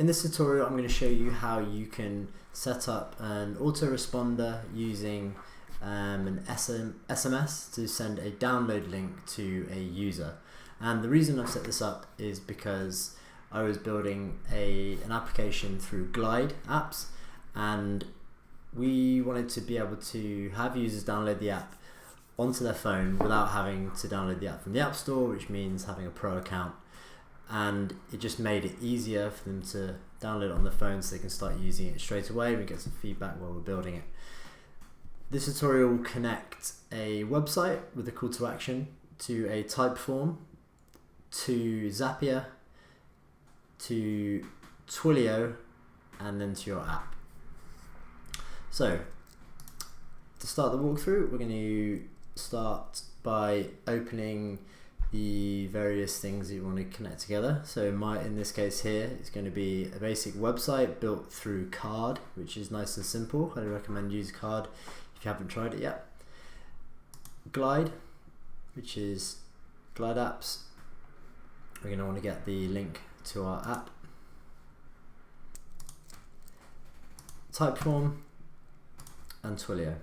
In this tutorial I'm going to show you how you can set up an autoresponder using an SMS to send a download link to a user. And the reason I've set this up is because I was building an application through Glide apps, and we wanted to be able to have users download the app onto their phone without having to download the app from the App Store, which means having a pro account. And it just made it easier for them to download it on their phone so they can start using it straight away and get some feedback while we're building it. This tutorial will connect a website with a call to action to a type form, to Zapier, to Twilio, and then to your app. So to start the walkthrough, we're going to start by opening the various things that you want to connect together. So in this case here, it's going to be a basic website built through Card, which is nice and simple. I recommend use Card if you haven't tried it yet. Glide, which is Glide apps. We're going to want to get the link to our app. Typeform and Twilio.